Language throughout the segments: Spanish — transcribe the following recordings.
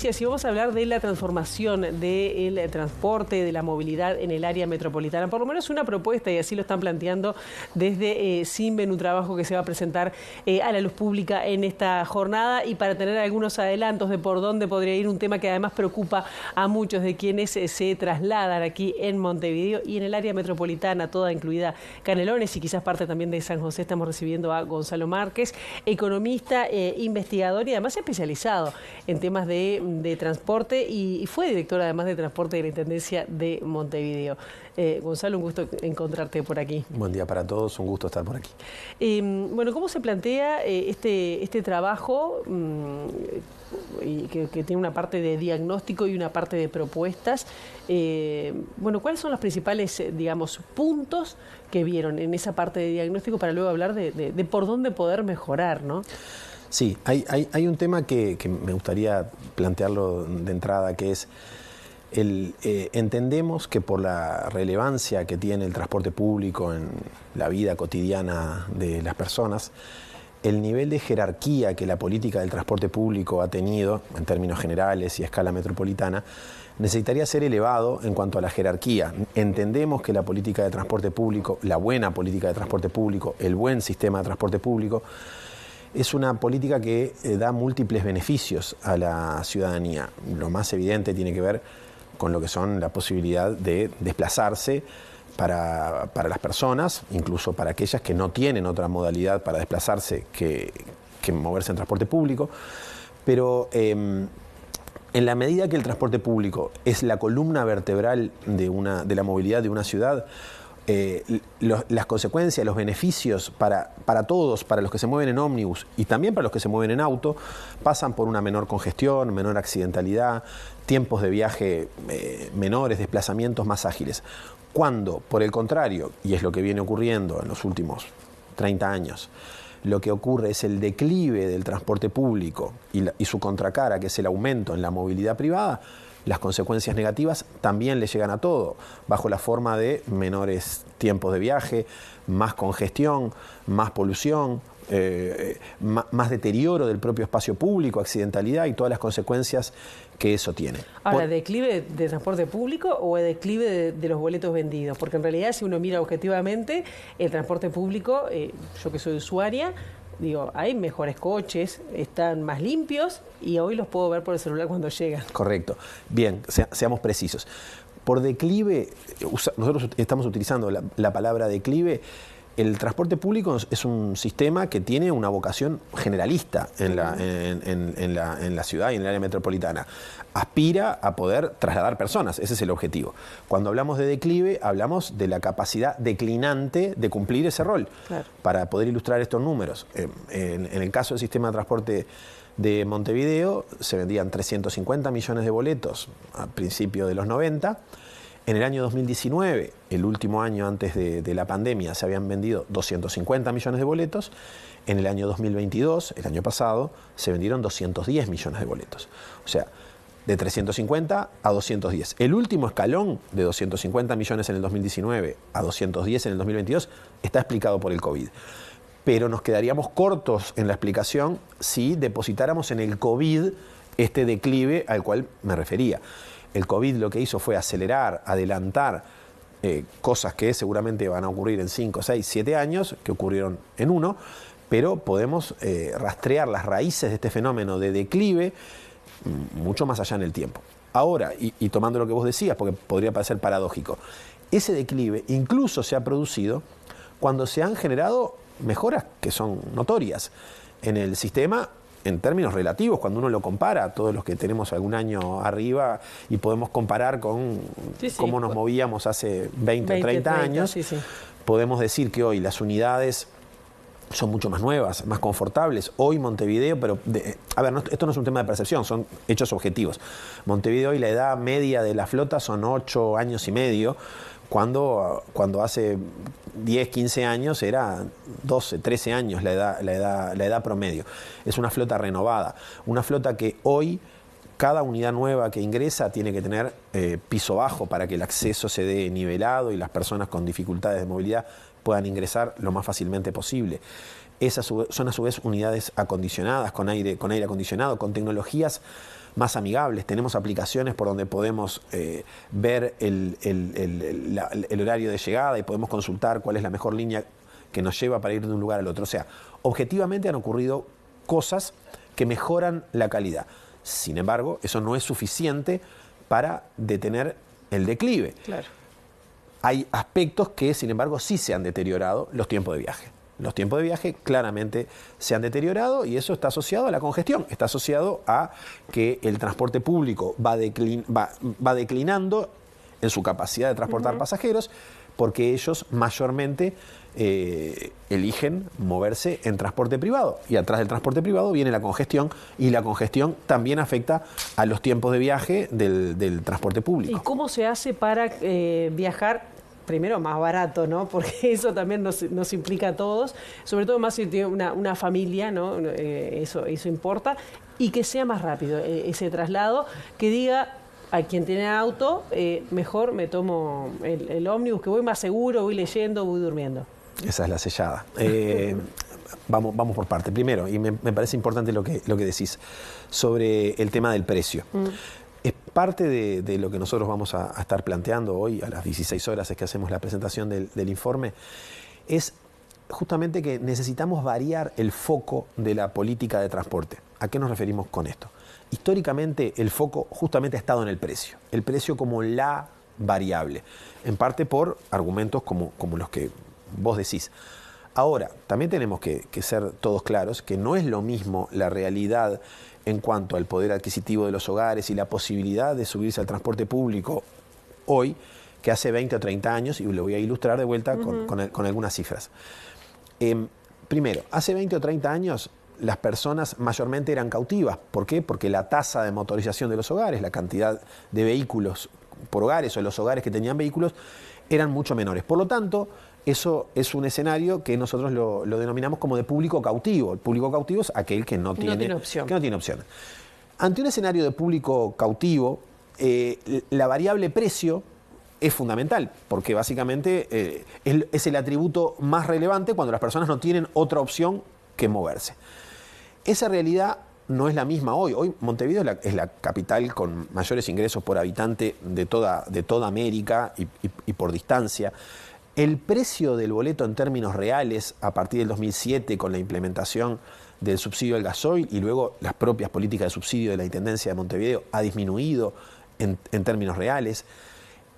Sí, así vamos a hablar de la transformación del transporte, de la movilidad en el área metropolitana. Por lo menos una propuesta, y así lo están planteando desde Cinven, un trabajo que se va a presentar a la luz pública en esta jornada. Y para tener algunos adelantos de por dónde podría ir un tema que además preocupa a muchos de quienes se trasladan aquí en Montevideo y en el área metropolitana, toda incluida Canelones y quizás parte también de San José. Estamos recibiendo a Gonzalo Márquez, economista, investigador y además especializado en temas de transporte y fue director además de transporte de la Intendencia de Montevideo. Gonzalo, un gusto encontrarte por aquí. Buen día para todos, un gusto estar por aquí. Bueno, ¿cómo se plantea este trabajo y que tiene una parte de diagnóstico y una parte de propuestas? Bueno, ¿cuáles son los principales, digamos, puntos que vieron en esa parte de diagnóstico para luego hablar de por dónde poder mejorar, ¿no? Sí, hay un tema que me gustaría plantearlo de entrada, que es entendemos que por la relevancia que tiene el transporte público en la vida cotidiana de las personas, el nivel de jerarquía que la política del transporte público ha tenido, en términos generales y a escala metropolitana, necesitaría ser elevado en cuanto a la jerarquía. Entendemos que la política de transporte público, la buena política de transporte público, el buen sistema de transporte público, es una política que da múltiples beneficios a la ciudadanía. Lo más evidente tiene que ver con lo que son la posibilidad de desplazarse para las personas, incluso para aquellas que no tienen otra modalidad para desplazarse que moverse en transporte público. Pero en la medida que el transporte público es la columna vertebral de la movilidad de una ciudad, las consecuencias, los beneficios para todos, para los que se mueven en ómnibus y también para los que se mueven en auto, pasan por una menor congestión, menor accidentalidad, tiempos de viaje menores, desplazamientos más ágiles. Cuando, por el contrario, y es lo que viene ocurriendo en los últimos 30 años, lo que ocurre es el declive del transporte público y su contracara, que es el aumento en la movilidad privada, las consecuencias negativas también le llegan a todo, bajo la forma de menores tiempos de viaje, más congestión, más polución, más deterioro del propio espacio público, accidentalidad y todas las consecuencias que eso tiene. Ahora, ¿declive de transporte público o declive de los boletos vendidos? Porque en realidad, si uno mira objetivamente, el transporte público, yo que soy usuaria, digo, hay mejores coches, están más limpios y hoy los puedo ver por el celular cuando llegan. Correcto. Bien, seamos precisos. Por declive, nosotros estamos utilizando la palabra declive. El transporte público es un sistema que tiene una vocación generalista en la ciudad y en el área metropolitana. Aspira a poder trasladar personas, ese es el objetivo. Cuando hablamos de declive, hablamos de la capacidad declinante de cumplir ese rol. Claro. Para poder ilustrar estos números, en el caso del sistema de transporte de Montevideo, se vendían 350 millones de boletos a principios de los 90. En el año 2019, el último año antes de la pandemia, se habían vendido 250 millones de boletos. En el año 2022, el año pasado, se vendieron 210 millones de boletos. O sea, de 350 a 210. El último escalón de 250 millones en el 2019 a 210 en el 2022 está explicado por el COVID. Pero nos quedaríamos cortos en la explicación si depositáramos en el COVID este declive al cual me refería. El COVID lo que hizo fue acelerar, adelantar cosas que seguramente van a ocurrir en 5, 6, 7 años, que ocurrieron en 1, pero podemos rastrear las raíces de este fenómeno de declive mucho más allá en el tiempo. Ahora, y tomando lo que vos decías, porque podría parecer paradójico, ese declive incluso se ha producido cuando se han generado mejoras que son notorias en el sistema. En términos relativos, cuando uno lo compara a todos los que tenemos algún año arriba y podemos comparar con cómo nos movíamos hace 20 o 30 años, podemos decir que hoy las unidades son mucho más nuevas, más confortables. Hoy Montevideo, pero esto no es un tema de percepción, son hechos objetivos. Montevideo y la edad media de la flota son 8 años y medio, cuando hace 10, 15 años era 12, 13 años la edad promedio. Es una flota renovada, una flota que hoy cada unidad nueva que ingresa tiene que tener piso bajo para que el acceso se dé nivelado y las personas con dificultades de movilidad puedan ingresar lo más fácilmente posible. Esas son a su vez unidades acondicionadas, con aire acondicionado, con tecnologías más amigables. Tenemos aplicaciones por donde podemos ver el horario de llegada y podemos consultar cuál es la mejor línea que nos lleva para ir de un lugar al otro. O sea, objetivamente han ocurrido cosas que mejoran la calidad. Sin embargo, eso no es suficiente para detener el declive. Claro. Hay aspectos que, sin embargo, sí se han deteriorado: los tiempos de viaje. Los tiempos de viaje claramente se han deteriorado y eso está asociado a la congestión, está asociado a que el transporte público va declinando en su capacidad de transportar pasajeros, porque ellos mayormente eligen moverse en transporte privado. Y atrás del transporte privado viene la congestión, y la congestión también afecta a los tiempos de viaje del transporte público. ¿Y cómo se hace para viajar, primero, más barato, ¿no? Porque eso también nos implica a todos, sobre todo más si tiene una familia, ¿no? Eso importa, y que sea más rápido ese traslado, que diga a quien tiene auto, mejor me tomo el ómnibus, que voy más seguro, voy leyendo, voy durmiendo. Esa es la sellada. Vamos por parte. Primero, y me parece importante lo que decís sobre el tema del precio. Es parte de lo que nosotros vamos a estar planteando hoy, a las 16 horas es que hacemos la presentación del informe, es justamente que necesitamos variar el foco de la política de transporte. ¿A qué nos referimos con esto? Históricamente el foco justamente ha estado en el precio como la variable, en parte por argumentos como los que vos decís. Ahora, también tenemos que ser todos claros que no es lo mismo la realidad en cuanto al poder adquisitivo de los hogares y la posibilidad de subirse al transporte público hoy que hace 20 o 30 años, y lo voy a ilustrar de vuelta con algunas cifras. Primero, hace 20 o 30 años las personas mayormente eran cautivas. ¿Por qué? Porque la tasa de motorización de los hogares, la cantidad de vehículos por hogares o los hogares que tenían vehículos eran mucho menores. Por lo tanto, eso es un escenario que nosotros lo denominamos como de público cautivo. El público cautivo es aquel que no tiene opciones. Ante un escenario de público cautivo, la variable precio es fundamental, porque básicamente es el atributo más relevante cuando las personas no tienen otra opción que moverse. Esa realidad no es la misma hoy. Hoy Montevideo es la capital con mayores ingresos por habitante de toda América y por distancia. El precio del boleto en términos reales a partir del 2007, con la implementación del subsidio al gasoil y luego las propias políticas de subsidio de la Intendencia de Montevideo, ha disminuido en términos reales.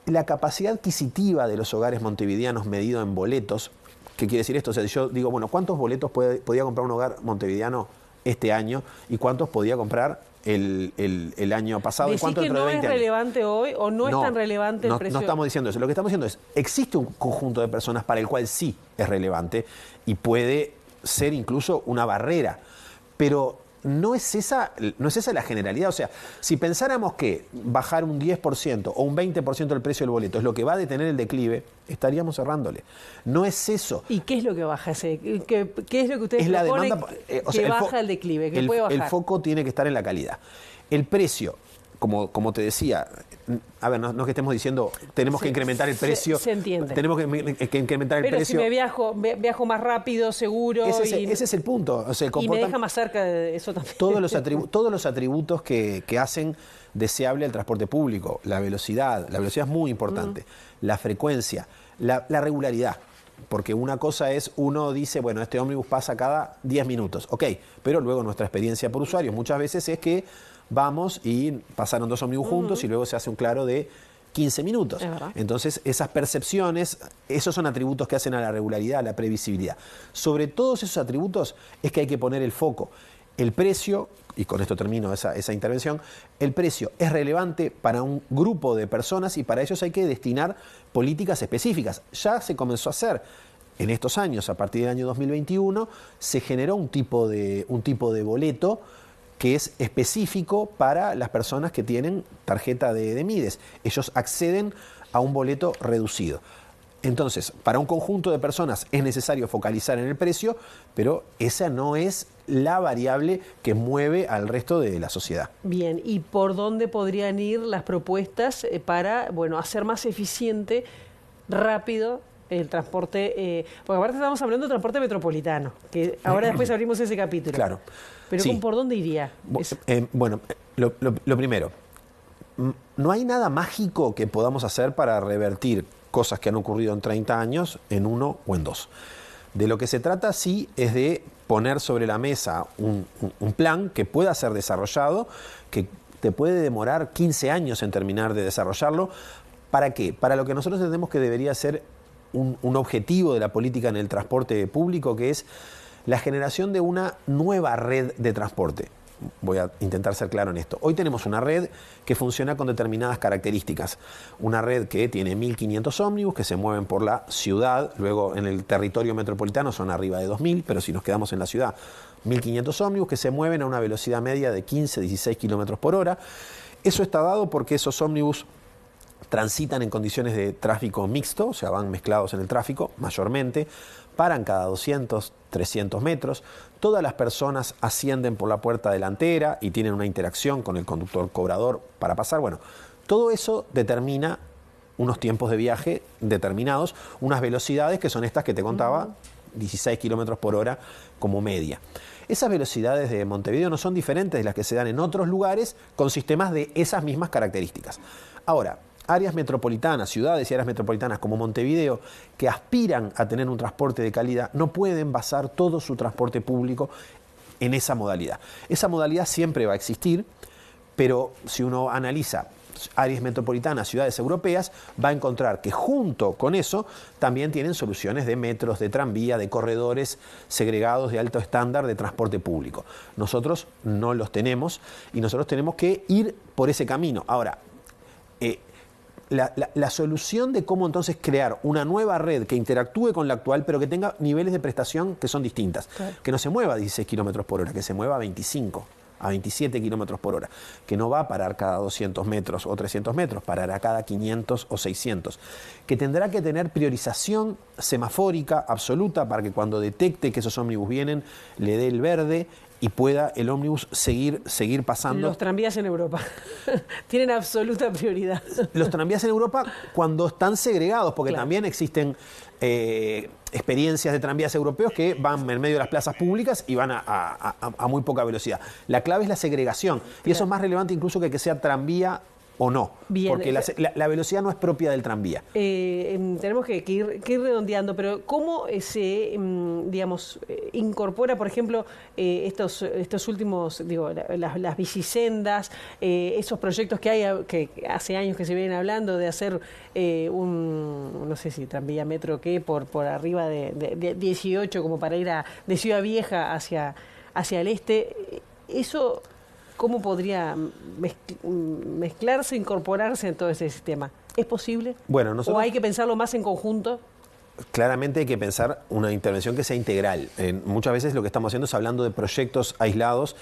La capacidad adquisitiva de los hogares montevideanos medido en boletos, ¿qué quiere decir esto? O sea, yo digo, bueno, ¿cuántos boletos podía comprar un hogar montevideano este año y cuántos podía comprar el año pasado? ¿Y cuánto dentro de 20 años? ¿No es relevante hoy o no es tan relevante el precio? No estamos diciendo eso. Lo que estamos diciendo es, existe un conjunto de personas para el cual sí es relevante y puede ser incluso una barrera, pero no es esa la generalidad. O sea, si pensáramos que bajar un 10% o un 20% del precio del boleto es lo que va a detener el declive, estaríamos cerrándole. No es eso. ¿Y qué es lo que baja ¿Qué es lo que ustedes la proponen demanda, que baja el declive, que puede bajar? El foco tiene que estar en la calidad. El precio, como te decía, a ver, no es que estemos diciendo tenemos que incrementar el precio. Se entiende. Tenemos que incrementar el precio. Pero si me viajo más rápido, seguro. Ese es el punto. O sea, y me deja más cerca de eso también. Todos los atributos que hacen deseable el transporte público. La velocidad es muy importante. La frecuencia, la regularidad. Porque una cosa es, uno dice, bueno, este ómnibus pasa cada 10 minutos. Ok, pero luego nuestra experiencia por usuarios muchas veces es que vamos y pasaron 2 ómnibus juntos y luego se hace un claro de 15 minutos. Entonces, esas percepciones, esos son atributos que hacen a la regularidad, a la previsibilidad. Sobre todos esos atributos es que hay que poner el foco. El precio, y con esto termino esa intervención, el precio es relevante para un grupo de personas y para ellos hay que destinar políticas específicas. Ya se comenzó a hacer. En estos años, a partir del año 2021, se generó un tipo de boleto que es específico para las personas que tienen tarjeta de Mides. Ellos acceden a un boleto reducido. Entonces, para un conjunto de personas es necesario focalizar en el precio, pero esa no es la variable que mueve al resto de la sociedad. Bien, ¿y por dónde podrían ir las propuestas para, hacer más eficiente, rápido el transporte, porque aparte estamos hablando de transporte metropolitano, que ahora después abrimos ese capítulo. Claro. Pero Sí. ¿por dónde iría? Bueno, lo primero, no hay nada mágico que podamos hacer para revertir cosas que han ocurrido en 30 años en 1 o en 2. De lo que se trata, sí, es de poner sobre la mesa un plan que pueda ser desarrollado, que te puede demorar 15 años en terminar de desarrollarlo. ¿Para qué? Para lo que nosotros entendemos que debería ser un objetivo de la política en el transporte público, que es la generación de una nueva red de transporte. Voy a intentar ser claro en esto. Hoy tenemos una red que funciona con determinadas características. Una red que tiene 1.500 ómnibus que se mueven por la ciudad, luego en el territorio metropolitano son arriba de 2.000, pero si nos quedamos en la ciudad, 1.500 ómnibus que se mueven a una velocidad media de 15, 16 kilómetros por hora. Eso está dado porque esos ómnibus transitan en condiciones de tráfico mixto, o sea, van mezclados en el tráfico mayormente, paran cada 200, 300 metros, todas las personas ascienden por la puerta delantera y tienen una interacción con el conductor cobrador para pasar. Bueno, todo eso determina unos tiempos de viaje determinados, unas velocidades que son estas que te contaba, 16 kilómetros por hora como media. Esas velocidades de Montevideo no son diferentes de las que se dan en otros lugares con sistemas de esas mismas características. Ahora, áreas metropolitanas, ciudades y áreas metropolitanas como Montevideo, que aspiran a tener un transporte de calidad, no pueden basar todo su transporte público en esa modalidad. Esa modalidad siempre va a existir, pero si uno analiza áreas metropolitanas, ciudades europeas, va a encontrar que junto con eso también tienen soluciones de metros, de tranvía, de corredores segregados de alto estándar de transporte público. Nosotros no los tenemos y nosotros tenemos que ir por ese camino. Ahora, la solución de cómo entonces crear una nueva red que interactúe con la actual, pero que tenga niveles de prestación que son distintas. Claro. Que no se mueva a 16 kilómetros por hora, que se mueva a 25, a 27 kilómetros por hora. Que no va a parar cada 200 metros o 300 metros, parará cada 500 o 600. Que tendrá que tener priorización semafórica absoluta para que cuando detecte que esos ómnibus vienen, le dé el verde y pueda el ómnibus seguir pasando. Los tranvías en Europa tienen absoluta prioridad. Los tranvías en Europa cuando están segregados, porque claro, también existen experiencias de tranvías europeos que van en medio de las plazas públicas y van a muy poca velocidad. La clave es la segregación, claro, y eso es más relevante incluso que sea tranvía o no, bien, porque la velocidad no es propia del tranvía. Tenemos que ir redondeando, pero ¿cómo se, digamos, incorpora, por ejemplo, estos últimos, digo, las bicisendas, esos proyectos que hay, que hace años que se vienen hablando de hacer no sé si tranvía metro, ¿qué? Por arriba de 18, como para ir de Ciudad Vieja hacia el este, eso... ¿Cómo podría mezclarse, incorporarse en todo ese sistema? ¿Es posible? Bueno, nosotros, ¿o hay que pensarlo más en conjunto? Claramente hay que pensar una intervención que sea integral. Muchas veces lo que estamos haciendo es hablando de proyectos aislados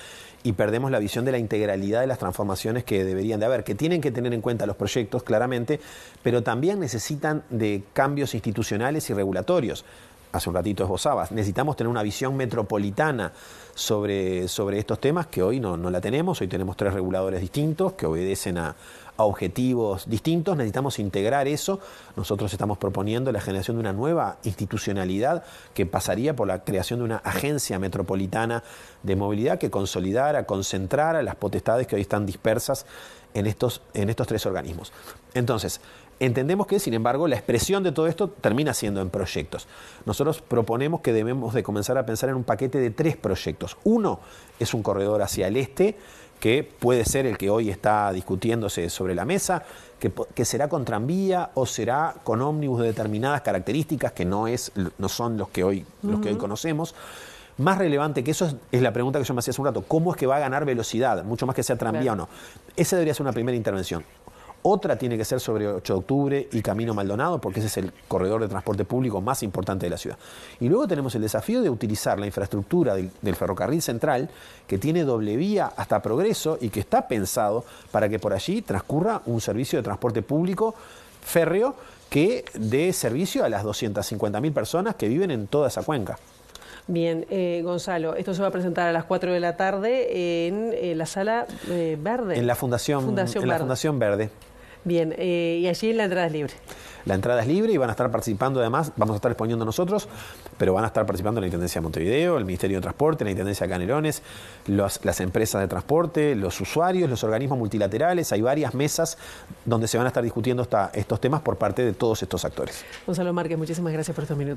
y perdemos la visión de la integralidad de las transformaciones que deberían de haber, que tienen que tener en cuenta los proyectos, claramente, pero también necesitan de cambios institucionales y regulatorios. Hace un ratito esbozabas, necesitamos tener una visión metropolitana sobre estos temas que hoy no la tenemos. Hoy tenemos 3 reguladores distintos que obedecen a objetivos distintos. Necesitamos integrar eso. Nosotros estamos proponiendo la generación de una nueva institucionalidad que pasaría por la creación de una agencia metropolitana de movilidad que consolidara, concentrara las potestades que hoy están dispersas en estos 3 organismos. Entonces, entendemos que, sin embargo, la expresión de todo esto termina siendo en proyectos. Nosotros proponemos que debemos de comenzar a pensar en un paquete de 3 proyectos. Uno es un corredor hacia el este, que puede ser el que hoy está discutiéndose sobre la mesa, que será con tranvía o será con ómnibus de determinadas características que no son los que hoy conocemos. Más relevante que eso es la pregunta que yo me hacía hace un rato: ¿cómo es que va a ganar velocidad? Mucho más que sea tranvía o no. Esa debería ser una primera intervención. Otra tiene que ser sobre 8 de octubre y Camino Maldonado, porque ese es el corredor de transporte público más importante de la ciudad. Y luego tenemos el desafío de utilizar la infraestructura del ferrocarril central, que tiene doble vía hasta Progreso y que está pensado para que por allí transcurra un servicio de transporte público férreo que dé servicio a las 250.000 personas que viven en toda esa cuenca. Bien, Gonzalo, esto se va a presentar a las 4 de la tarde en la Sala Verde. En la Fundación Verde. Bien, y allí la entrada es libre. La entrada es libre y van a estar participando, además, vamos a estar exponiendo nosotros, pero van a estar participando la Intendencia de Montevideo, el Ministerio de Transporte, la Intendencia de Canelones, las empresas de transporte, los usuarios, los organismos multilaterales. Hay varias mesas donde se van a estar discutiendo estos temas por parte de todos estos actores. Gonzalo Márquez, muchísimas gracias por estos minutos.